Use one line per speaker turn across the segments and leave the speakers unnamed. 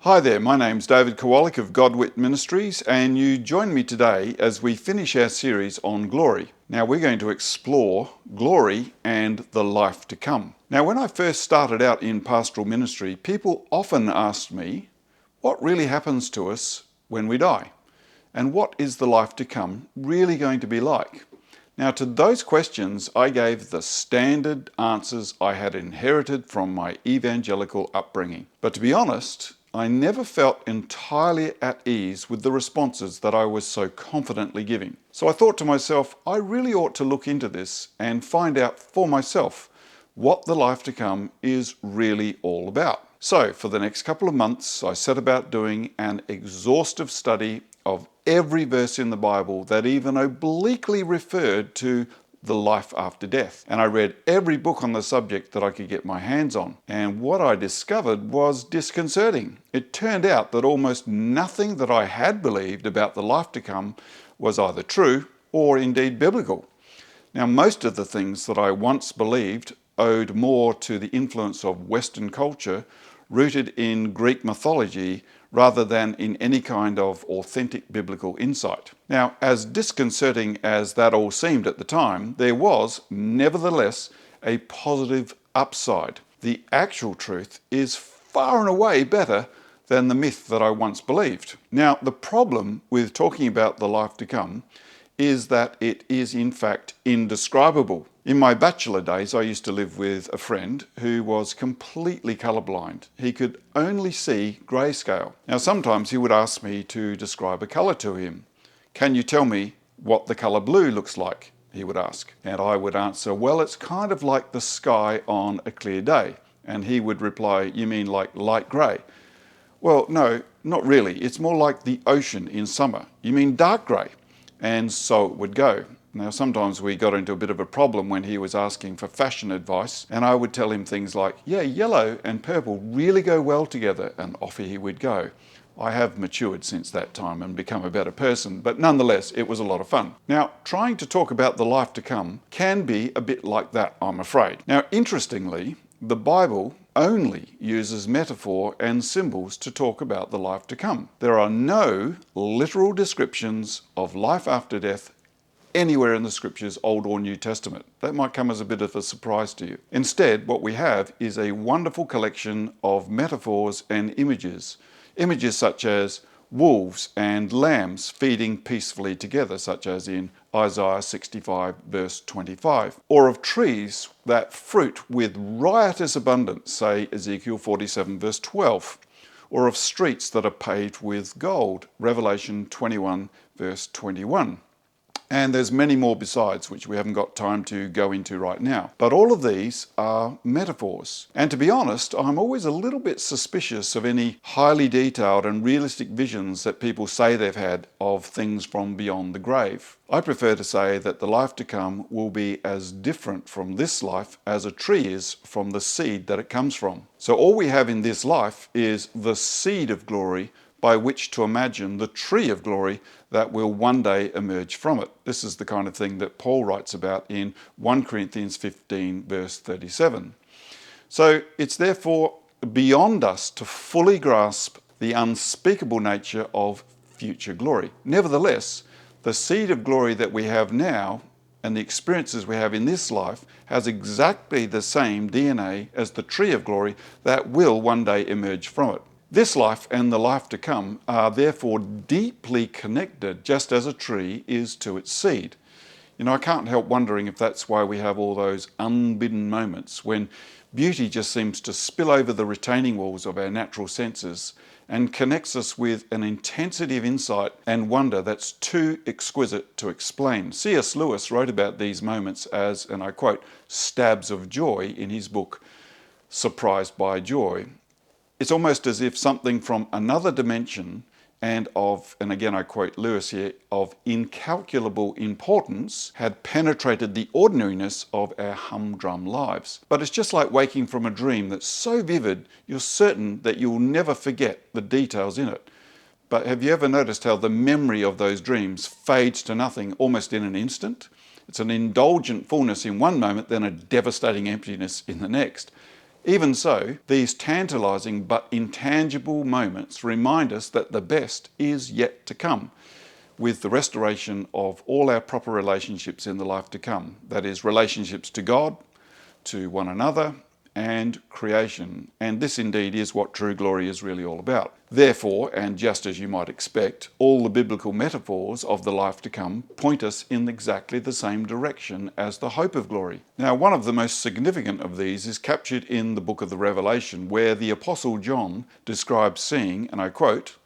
Hi there, my name's David Kowalik of Godwit Ministries, and you join me today as we finish our series on glory. Now we're going to explore glory and the life to come. Now when I first started out in pastoral ministry, people often asked me, what really happens to us when we die? And what is the life to come really going to be like? Now to those questions I gave the standard answers I had inherited from my evangelical upbringing. But to be honest, I never felt entirely at ease with the responses that I was so confidently giving. So I thought to myself, I really ought to look into this and find out for myself what the life to come is really all about. So for the next couple of months, I set about doing an exhaustive study of every verse in the Bible that even obliquely referred to the life after death. And I read every book on the subject that I could get my hands on. And what I discovered was disconcerting. It turned out that almost nothing that I had believed about the life to come was either true or indeed biblical. Now, most of the things that I once believed owed more to the influence of Western culture rooted in Greek mythology rather than in any kind of authentic biblical insight. Now, as disconcerting as that all seemed at the time, there was, nevertheless, a positive upside. The actual truth is far and away better than the myth that I once believed. Now, the problem with talking about the life to come is that it is in fact indescribable. In my bachelor days, I used to live with a friend who was completely colourblind. He could only see grayscale. Now sometimes he would ask me to describe a colour to him. Can you tell me what the colour blue looks like? He would ask. And I would answer, well, it's kind of like the sky on a clear day. And he would reply, you mean like light grey? Well, no, not really. It's more like the ocean in summer. You mean dark grey? And so it would go. Now sometimes we got into a bit of a problem when he was asking for fashion advice, and I would tell him things like, yeah, yellow and purple really go well together, and off he would go. I have matured since that time and become a better person, but nonetheless it was a lot of fun. Now trying to talk about the life to come can be a bit like that, I'm afraid. Now interestingly, the Bible only uses metaphor and symbols to talk about the life to come. There are no literal descriptions of life after death anywhere in the scriptures, Old or New Testament. That might come as a bit of a surprise to you. Instead, what we have is a wonderful collection of metaphors and images. Images such as wolves and lambs feeding peacefully together, such as in Isaiah 65 verse 25, or of trees that fruit with riotous abundance, say Ezekiel 47 verse 12, or of streets that are paved with gold, Revelation 21 verse 21. And there's many more besides, which we haven't got time to go into right now. But all of these are metaphors. And to be honest, I'm always a little bit suspicious of any highly detailed and realistic visions that people say they've had of things from beyond the grave. I prefer to say that the life to come will be as different from this life as a tree is from the seed that it comes from. So all we have in this life is the seed of glory by which to imagine the tree of glory that will one day emerge from it. This is the kind of thing that Paul writes about in 1 Corinthians 15 verse 37. So it's therefore beyond us to fully grasp the unspeakable nature of future glory. Nevertheless, the seed of glory that we have now and the experiences we have in this life has exactly the same DNA as the tree of glory that will one day emerge from it. This life and the life to come are therefore deeply connected, just as a tree is to its seed. You know, I can't help wondering if that's why we have all those unbidden moments when beauty just seems to spill over the retaining walls of our natural senses and connects us with an intensity of insight and wonder that's too exquisite to explain. C.S. Lewis wrote about these moments as, and I quote, stabs of joy in his book, Surprised by Joy. It's almost as if something from another dimension and of, and again I quote Lewis here, of incalculable importance had penetrated the ordinariness of our humdrum lives. But it's just like waking from a dream that's so vivid you're certain that you'll never forget the details in it. But have you ever noticed how the memory of those dreams fades to nothing almost in an instant? It's an indulgent fullness in one moment, then a devastating emptiness in the next. Even so, these tantalizing but intangible moments remind us that the best is yet to come, with the restoration of all our proper relationships in the life to come. That is, relationships to God, to one another, and creation. And this indeed is what true glory is really all about. Therefore, and just as you might expect, all the biblical metaphors of the life to come point us in exactly the same direction as the hope of glory. Now, one of the most significant of these is captured in the book of the Revelation, where the Apostle John describes seeing, and I quote,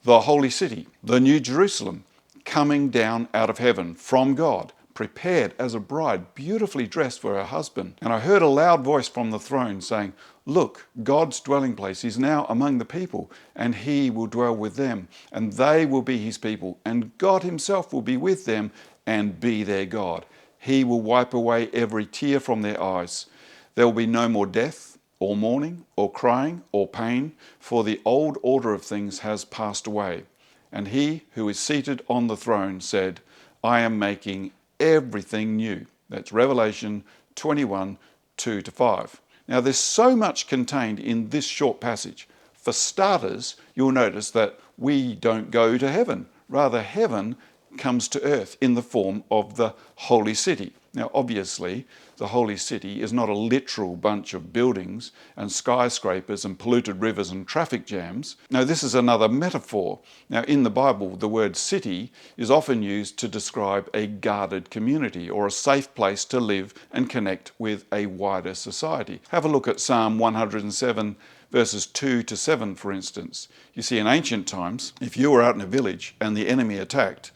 "The holy city, the new Jerusalem, coming down out of heaven from God, prepared as a bride, beautifully dressed for her husband. And I heard a loud voice from the throne saying, 'Look, God's dwelling place is now among the people, and he will dwell with them, and they will be his people, and God himself will be with them and be their God. He will wipe away every tear from their eyes. There will be no more death, or mourning, or crying, or pain, for the old order of things has passed away.' And he who is seated on the throne said, 'I am making everything new.'" That's Revelation 21, 2-5. Now, there's so much contained in this short passage. For starters, you'll notice that we don't go to heaven. Rather, heaven comes to earth in the form of the holy city. Now, obviously, the holy city is not a literal bunch of buildings and skyscrapers and polluted rivers and traffic jams. No, this is another metaphor. Now, in the Bible, the word city is often used to describe a guarded community or a safe place to live and connect with a wider society. Have a look at Psalm 107, verses 2-7, for instance. You see, in ancient times, if you were out in a village and the enemy attacked,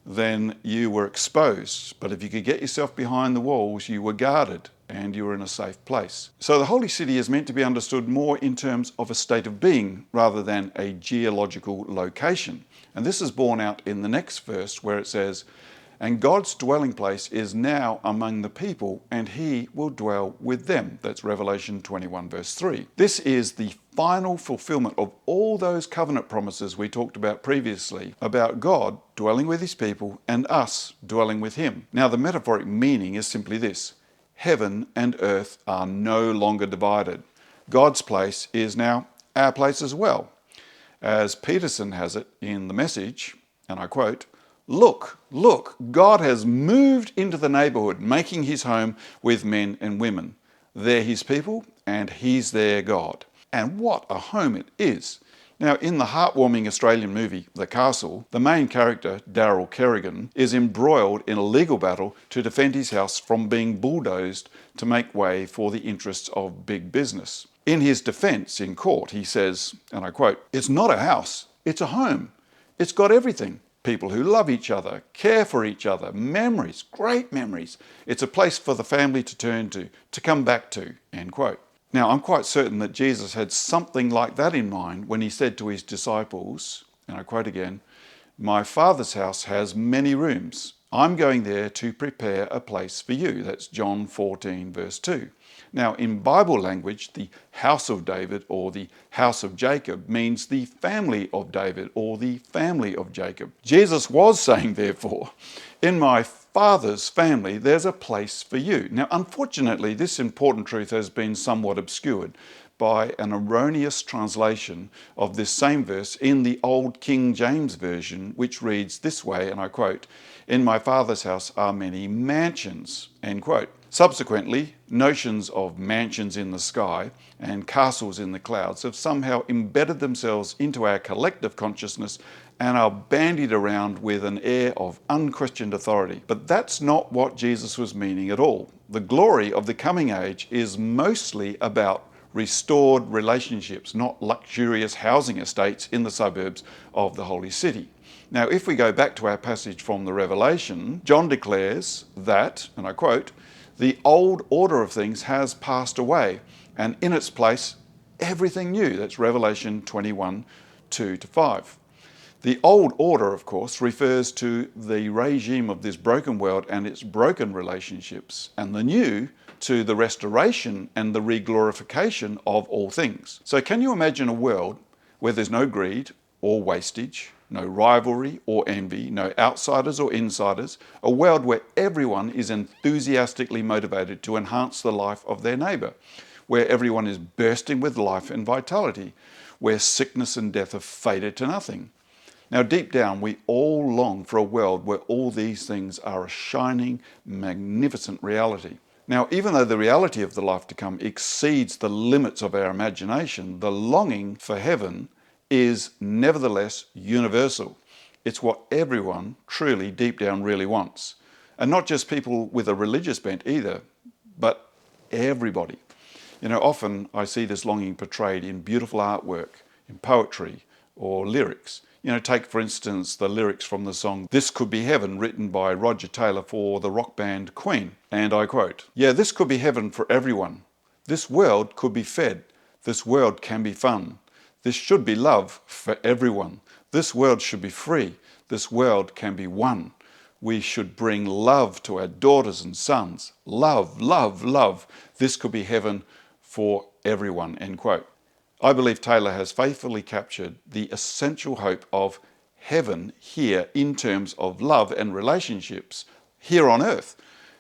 then you were exposed. But if you could get yourself behind the walls, you were guarded and you were in a safe place. So the holy city is meant to be understood more in terms of a state of being rather than a geological location. And this is borne out in the next verse where it says, "And God's dwelling place is now among the people, and he will dwell with them." That's Revelation 21, verse 3. This is the final fulfillment of all those covenant promises we talked about previously, about God dwelling with his people and us dwelling with him. Now, the metaphoric meaning is simply this: heaven and earth are no longer divided. God's place is now our place as well. As Peterson has it in the Message, and I quote, Look, God has moved into the neighborhood, making his home with men and women. They're his people, and he's their God." And what a home it is. Now, in the heartwarming Australian movie, The Castle, the main character, Daryl Kerrigan, is embroiled in a legal battle to defend his house from being bulldozed to make way for the interests of big business. In his defense in court, he says, and I quote, "It's not a house, it's a home. It's got everything. People who love each other, care for each other, memories, great memories. It's a place for the family to turn to come back to," end quote. Now, I'm quite certain that Jesus had something like that in mind when he said to his disciples, and I quote again, "My Father's house has many rooms. I'm going there to prepare a place for you." That's John 14, verse 2. Now, in Bible language, the house of David or the house of Jacob means the family of David or the family of Jacob. Jesus was saying, therefore, "In my Father's family, there's a place for you." Now, unfortunately, this important truth has been somewhat obscured by an erroneous translation of this same verse in the old King James Version, which reads this way, and I quote, "In my Father's house are many mansions," end quote. Subsequently, notions of mansions in the sky and castles in the clouds have somehow embedded themselves into our collective consciousness and are bandied around with an air of unquestioned authority. But that's not what Jesus was meaning at all. The glory of the coming age is mostly about restored relationships, not luxurious housing estates in the suburbs of the holy city. Now, if we go back to our passage from the Revelation, John declares that, and I quote, "The old order of things has passed away, and in its place everything new." That's Revelation 21, 2-5. The old order, of course, refers to the regime of this broken world and its broken relationships, and the new to the restoration and the reglorification of all things. So can you imagine a world where there's no greed or wastage, no rivalry or envy, no outsiders or insiders, a world where everyone is enthusiastically motivated to enhance the life of their neighbour, where everyone is bursting with life and vitality, where sickness and death have faded to nothing. Now, deep down, we all long for a world where all these things are a shining, magnificent reality. Now, even though the reality of the life to come exceeds the limits of our imagination, the longing for heaven is nevertheless universal. It's what everyone truly, deep down, really wants. And not just people with a religious bent either, but everybody. Often I see this longing portrayed in beautiful artwork, in poetry or lyrics. Take for instance the lyrics from the song This Could Be Heaven, written by Roger Taylor for the rock band Queen. And I quote, "Yeah, this could be heaven for everyone. This world could be fed. This world can be fun. This should be love for everyone. This world should be free. This world can be won. We should bring love to our daughters and sons. Love, love, love. This could be heaven for everyone," end quote. I believe Taylor has faithfully captured the essential hope of heaven here in terms of love and relationships here on earth.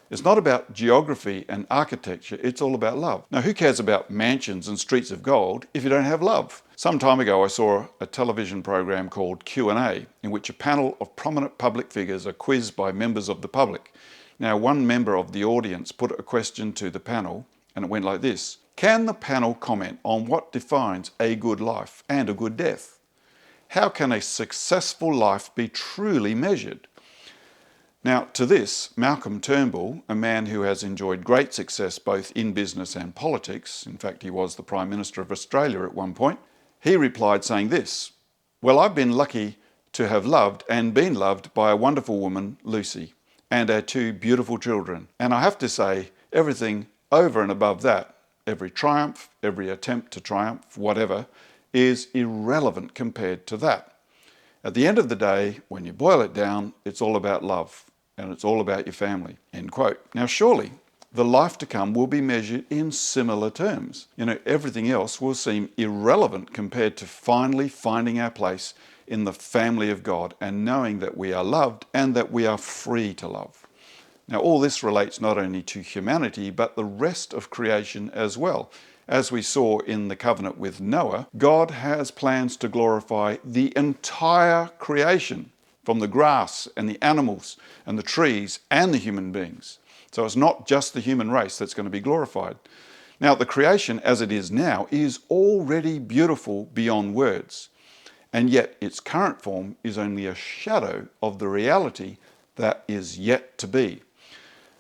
It's not about geography and architecture, it's all about love. Now, who cares about mansions and streets of gold if you don't have love? Some time ago I saw a television program called Q&A, in which a panel of prominent public figures are quizzed by members of the public. Now, one member of the audience put a question to the panel, and it went like this: can the panel comment on what defines a good life and a good death? How can a successful life be truly measured? Now, to this, Malcolm Turnbull, a man who has enjoyed great success both in business and politics, in fact he was the Prime Minister of Australia at one point, he replied saying this: "Well, I've been lucky to have loved and been loved by a wonderful woman, Lucy, and our two beautiful children. And I have to say, everything over and above that, every triumph, every attempt to triumph, whatever, is irrelevant compared to that. At the end of the day, when you boil it down, it's all about love, and it's all about your family," end quote. Now, surely the life to come will be measured in similar terms. Everything else will seem irrelevant compared to finally finding our place in the family of God and knowing that we are loved and that we are free to love. Now, all this relates not only to humanity, but the rest of creation as well. As we saw in the covenant with Noah, God has plans to glorify the entire creation, from the grass and the animals and the trees and the human beings. So it's not just the human race that's going to be glorified. Now, the creation as it is now is already beautiful beyond words, and yet its current form is only a shadow of the reality that is yet to be.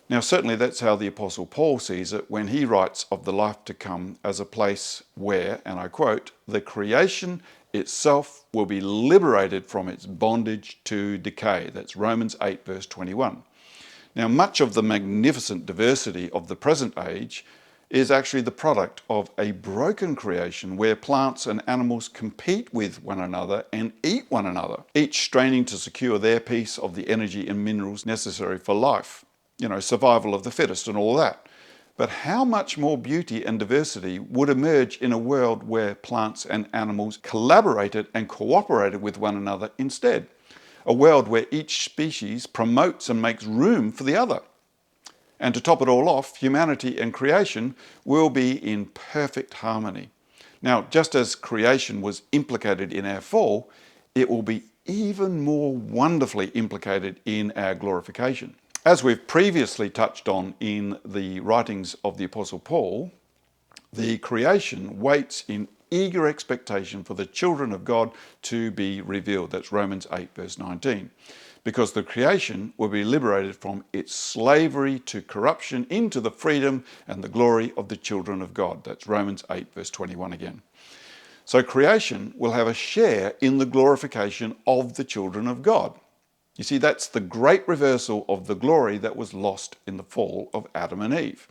Now, certainly that's how the Apostle Paul sees it when he writes of the life to come as a place where, and I quote, "the creation itself will be liberated from its bondage to decay." That's Romans 8 verse 21. Now, much of the magnificent diversity of the present age is actually the product of a broken creation where plants and animals compete with one another and eat one another, each straining to secure their piece of the energy and minerals necessary for life. Survival of the fittest and all that. But how much more beauty and diversity would emerge in a world where plants and animals collaborated and cooperated with one another instead? A world where each species promotes and makes room for the other. And to top it all off, humanity and creation will be in perfect harmony. Now, just as creation was implicated in our fall, it will be even more wonderfully implicated in our glorification. As we've previously touched on in the writings of the Apostle Paul, the creation waits in eager expectation for the children of God to be revealed. That's Romans 8 verse 19. Because the creation will be liberated from its slavery to corruption into the freedom and the glory of the children of God. That's Romans 8 verse 21 again. So creation will have a share in the glorification of the children of God. You see, that's the great reversal of the glory that was lost in the fall of Adam and Eve.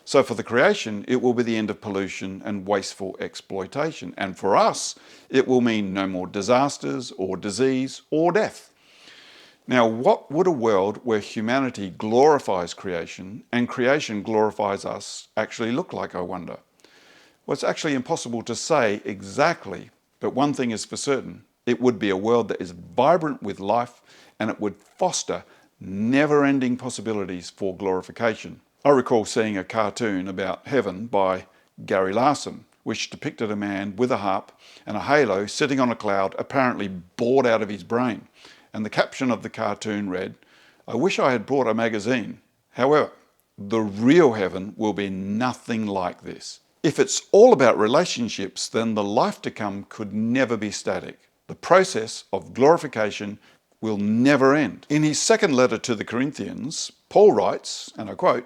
So for the creation, it will be the end of pollution and wasteful exploitation. And for us, it will mean no more disasters or disease or death. Now, what would a world where humanity glorifies creation and creation glorifies us actually look like, I wonder? Well, it's actually impossible to say exactly, but one thing is for certain. It would be a world that is vibrant with life, and it would foster never-ending possibilities for glorification. I recall seeing a cartoon about heaven by Gary Larson, which depicted a man with a harp and a halo sitting on a cloud, apparently bored out of his brain. And the caption of the cartoon read, "I wish I had brought a magazine." However, the real heaven will be nothing like this. If it's all about relationships, then the life to come could never be static. The process of glorification will never end. In his second letter to the Corinthians, Paul writes, and I quote,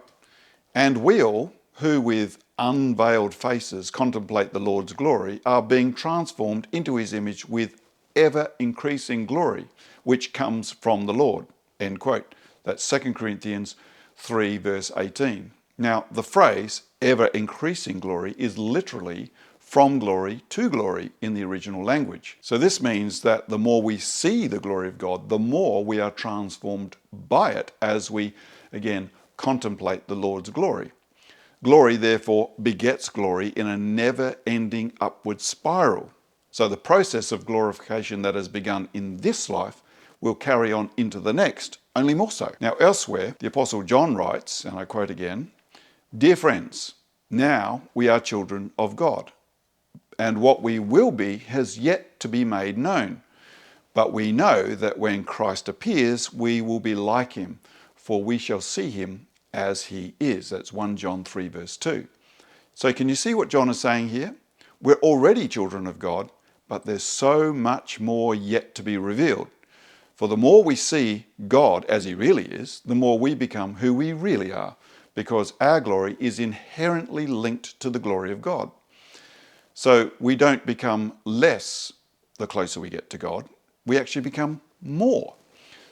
"And we all, who with unveiled faces contemplate the Lord's glory, are being transformed into his image with ever-increasing glory, which comes from the Lord." End quote. That's 2 Corinthians 3 verse 18. Now, the phrase ever-increasing glory is literally from glory to glory in the original language. So this means that the more we see the glory of God, the more we are transformed by it as we, again, contemplate the Lord's glory. Glory, therefore, begets glory in a never-ending upward spiral. So the process of glorification that has begun in this life will carry on into the next, only more so. Now, elsewhere, the Apostle John writes, and I quote again, "Dear friends, now we are children of God, and what we will be has yet to be made known. But we know that when Christ appears, we will be like him, for we shall see him as he is." That's 1 John 3 verse 2. So can you see what John is saying here? We're already children of God, but there's so much more yet to be revealed. For the more we see God as he really is, the more we become who we really are, because our glory is inherently linked to the glory of God. So we don't become less the closer we get to God, we actually become more.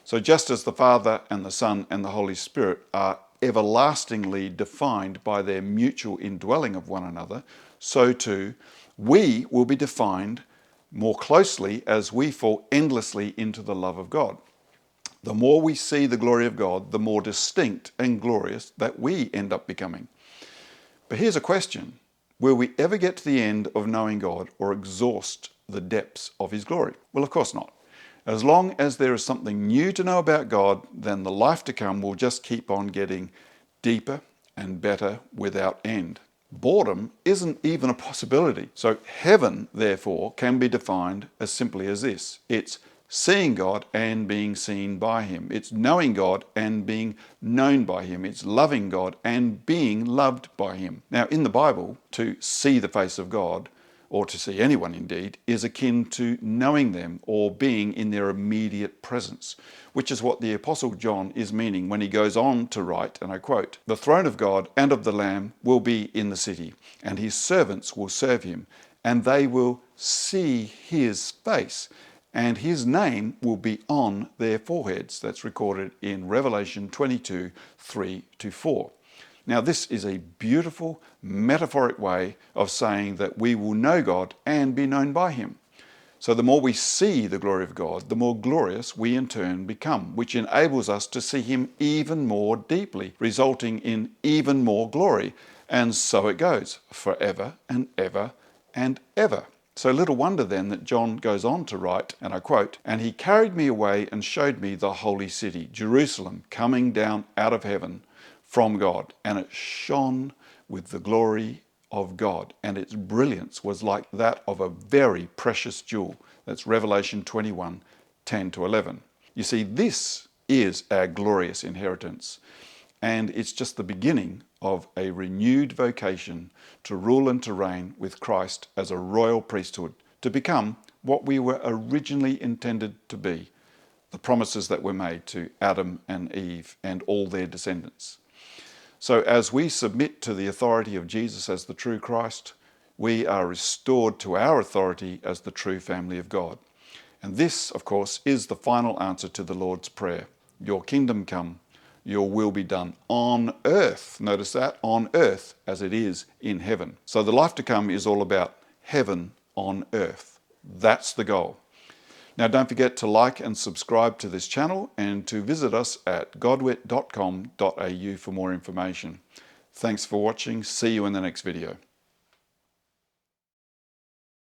So just as the Father and the Son and the Holy Spirit are everlastingly defined by their mutual indwelling of one another, so too we will be defined more closely as we fall endlessly into the love of God. The more we see the glory of God, the more distinct and glorious that we end up becoming. But here's a question. Will we ever get to the end of knowing God or exhaust the depths of his glory? Well, of course not. As long as there is something new to know about God, then the life to come will just keep on getting deeper and better without end. Boredom isn't even a possibility. So heaven, therefore, can be defined as simply as this. It's seeing God and being seen by him. It's knowing God and being known by him. It's loving God and being loved by him. Now, in the Bible, to see the face of God, or to see anyone indeed, is akin to knowing them or being in their immediate presence, which is what the Apostle John is meaning when he goes on to write, and I quote, "The throne of God and of the Lamb will be in the city, and his servants will serve him, and they will see his face, and his name will be on their foreheads." That's recorded in Revelation 22, 3-4. Now, this is a beautiful metaphoric way of saying that we will know God and be known by him. So the more we see the glory of God, the more glorious we in turn become, which enables us to see him even more deeply, resulting in even more glory. And so it goes, forever and ever and ever. So little wonder then that John goes on to write, and I quote, "And he carried me away and showed me the holy city, Jerusalem, coming down out of heaven from God, and it shone with the glory of God, and its brilliance was like that of a very precious jewel." That's Revelation 21, 10-11. You see, this is our glorious inheritance, and it's just the beginning of a renewed vocation to rule and to reign with Christ as a royal priesthood, to become what we were originally intended to be, the promises that were made to Adam and Eve and all their descendants. So as we submit to the authority of Jesus as the true Christ, we are restored to our authority as the true family of God. And this, of course, is the final answer to the Lord's Prayer. Your kingdom come, your will be done on earth. Notice that, on earth as it is in heaven. So the life to come is all about heaven on earth. That's the goal. Now, don't forget to like and subscribe to this channel and to visit us at godwit.com.au for more information. Thanks for watching. See you in the next video.